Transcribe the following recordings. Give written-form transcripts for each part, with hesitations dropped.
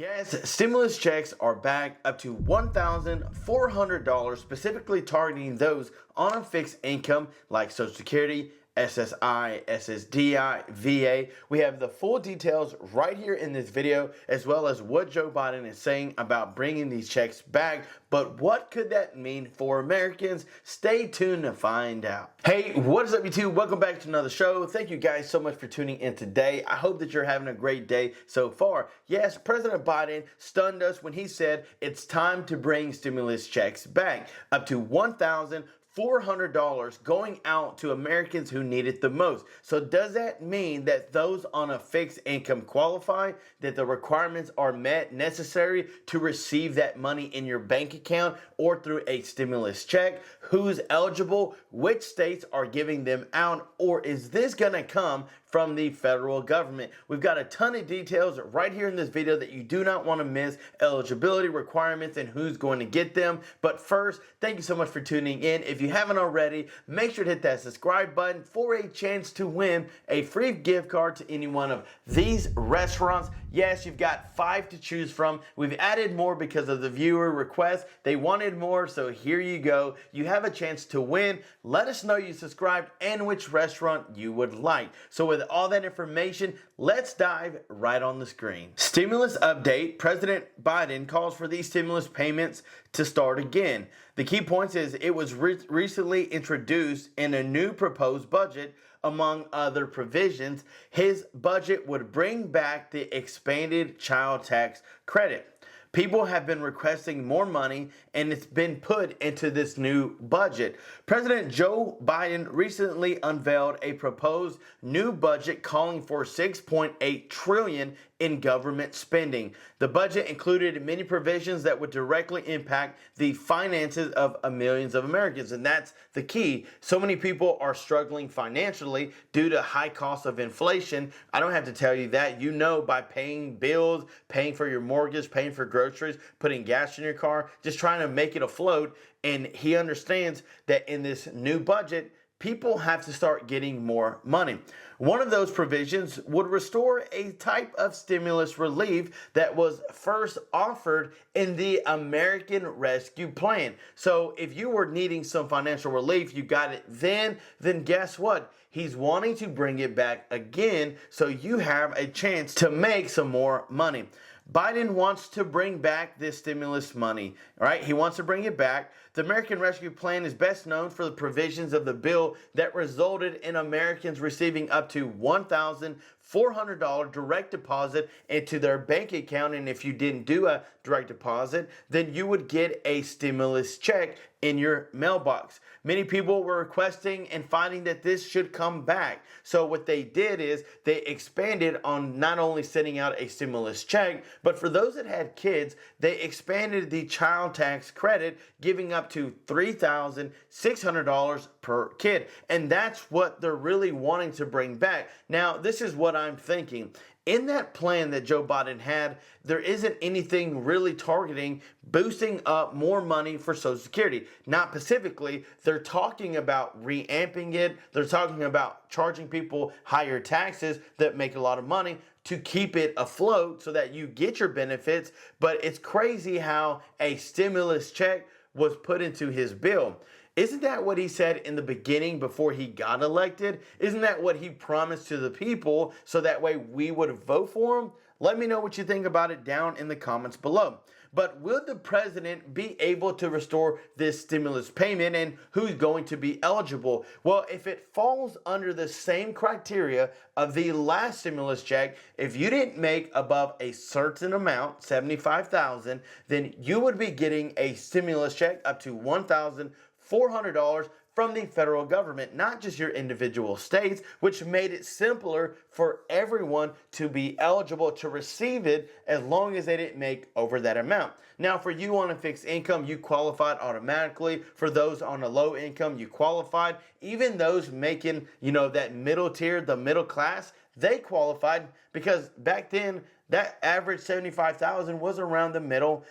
Yes, stimulus checks are back up to $1,400, specifically targeting those on a fixed income like Social Security, SSI, SSDI, VA. We have the full details right here in this video, as well as what Joe Biden is saying about bringing these checks back. But what could that mean for Americans? Stay tuned to find out. Hey, what is up, YouTube? Welcome back to another show. Thank you guys so much for tuning in today. I hope that you're having a great day so far. Yes, President Biden stunned us when he said it's time to bring stimulus checks back, up to $1,400 going out to Americans who need it the most. So does that mean that those on a fixed income qualify, that the requirements are met necessary to receive that money in your bank account or through a stimulus check? Who's eligible? Which states are giving them out? Or is this gonna come from the federal government? We've got a ton of details right here in this video that you do not want to miss, eligibility requirements and who's going to get them. But first, thank you so much for tuning in. If you haven't already, make sure to hit that subscribe button for a chance to win a free gift card to any one of these restaurants. Yes, you've got 5 to choose from. We've added more because of the viewer request. They wanted more, so here you go. You have a chance to win. Let us know you subscribed and which restaurant you would like. So with all that information, let's dive right on the screen. Stimulus update. President Biden calls for these stimulus payments to start again. The key points is it was recently introduced in a new proposed budget. Among other provisions, his budget would bring back the expanded child tax credit. People have been requesting more money, and it's been put into this new budget. President Joe Biden recently unveiled a proposed new budget calling for $6.8 trillion in government spending. The budget included many provisions that would directly impact the finances of millions of Americans, and that's the key. So many people are struggling financially due to high costs of inflation. I don't have to tell you that. You know, by paying bills, paying for your mortgage, paying for groceries, putting gas in your car, just trying to make it afloat. And he understands that in this new budget, people have to start getting more money. One of those provisions would restore a type of stimulus relief that was first offered in the American Rescue Plan. So if you were needing some financial relief, you got it then guess what? He's wanting to bring it back again so you have a chance to make some more money. Biden wants to bring back this stimulus money, right? He wants to bring it back. The American Rescue Plan is best known for the provisions of the bill that resulted in Americans receiving up to $1,400 direct deposit into their bank account. And if you didn't do a direct deposit, then you would get a stimulus check in your mailbox. Many people were requesting and finding that this should come back. So what they did is they expanded on not only sending out a stimulus check, but for those that had kids, they expanded the child tax credit, giving up to $3,600 per kid. And that's what they're really wanting to bring back. Now, this is what I'm thinking. In that plan that Joe Biden had, there isn't anything really targeting boosting up more money for Social Security. Not specifically, they're talking about reamping it. They're talking about charging people higher taxes that make a lot of money to keep it afloat so that you get your benefits. But it's crazy how a stimulus check was put into his bill. Isn't that what he said in the beginning before he got elected? Isn't that what he promised to the people so that way we would vote for him? Let me know what you think about it down in the comments below. But will the president be able to restore this stimulus payment, and who's going to be eligible? Well, if it falls under the same criteria of the last stimulus check, if you didn't make above a certain amount, $75,000, then you would be getting a stimulus check up to $1,400 from the federal government, not just your individual states, which made it simpler for everyone to be eligible to receive it as long as they didn't make over that amount. Now, for you on a fixed income, you qualified automatically. For those on a low income, you qualified. Even those making, that middle tier, the middle class, they qualified because back then, that average $75,000 was around the middle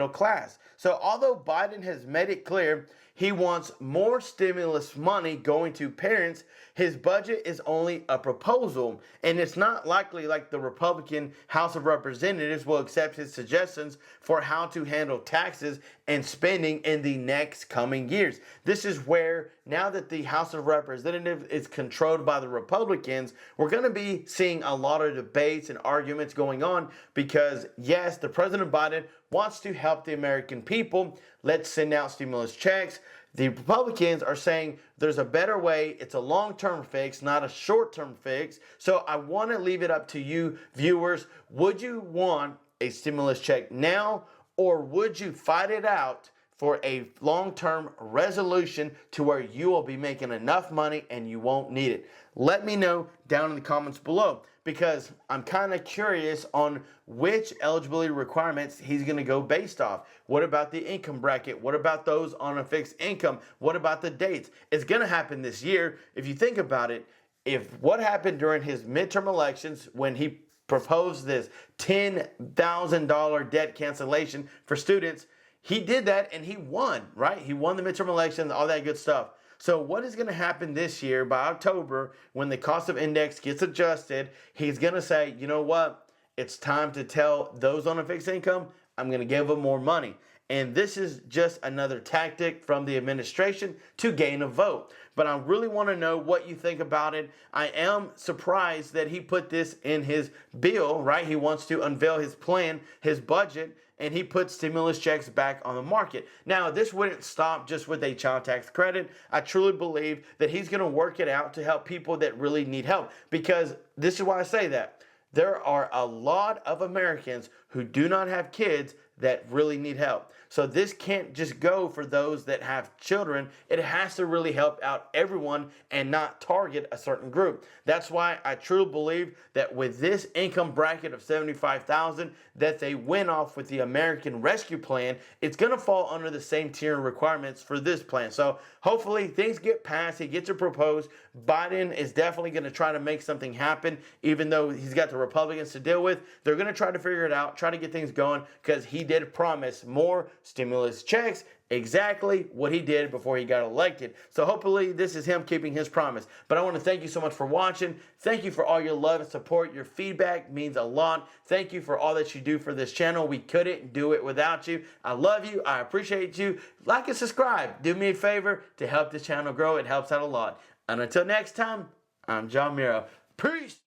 class. So although Biden has made it clear He wants more stimulus money going to parents. His budget is only a proposal, and it's not likely like the Republican House of Representatives will accept his suggestions for how to handle taxes and spending in the next coming years. This is where, now that the House of Representatives is controlled by the Republicans, we're going to be seeing a lot of debates and arguments going on because, yes, the President Biden wants to help the American people. Let's send out stimulus checks. The Republicans are saying there's a better way. It's a long-term fix, not a short-term fix. So I want to leave it up to you, viewers. Would you want a stimulus check now, or would you fight it out for a long-term resolution to where you will be making enough money and you won't need it? Let me know down in the comments below, because I'm kind of curious on which eligibility requirements he's going to go based off. What about the income bracket? What about those on a fixed income? What about the dates? It's going to happen this year. If you think about it, if what happened during his midterm elections when he proposed this $10,000 debt cancellation for students, he did that and he won, right? He won the midterm elections, all that good stuff. So what is going to happen this year by October when the cost of index gets adjusted? He's going to say, you know what? It's time to tell those on a fixed income, I'm going to give them more money. And this is just another tactic from the administration to gain a vote. But I really want to know what you think about it. I am surprised that he put this in his bill, right? He wants to unveil his plan, his budget, and he put stimulus checks back on the market. Now, this wouldn't stop just with a child tax credit. I truly believe that he's going to work it out to help people that really need help, because this is why I say that. There are a lot of Americans who do not have kids that really need help. So this can't just go for those that have children. It has to really help out everyone and not target a certain group. That's why I truly believe that with this income bracket of $75,000 that they went off with the American Rescue Plan, it's going to fall under the same tier requirements for this plan. So hopefully things get passed. He gets it proposed. Biden is definitely going to try to make something happen, even though he's got the Republicans to deal with. They're going to try to figure it out, try to get things going, because he did promise more stimulus checks, exactly what he did before he got elected. So hopefully this is him keeping his promise. But I want to thank you so much for watching. Thank you for all your love and support. Your feedback means a lot. Thank you for all that you do for this channel. We couldn't do it without you. I love you. I appreciate you. Like and subscribe. Do me a favor to help this channel grow. It helps out a lot. And until next time, I'm John Miro. Peace.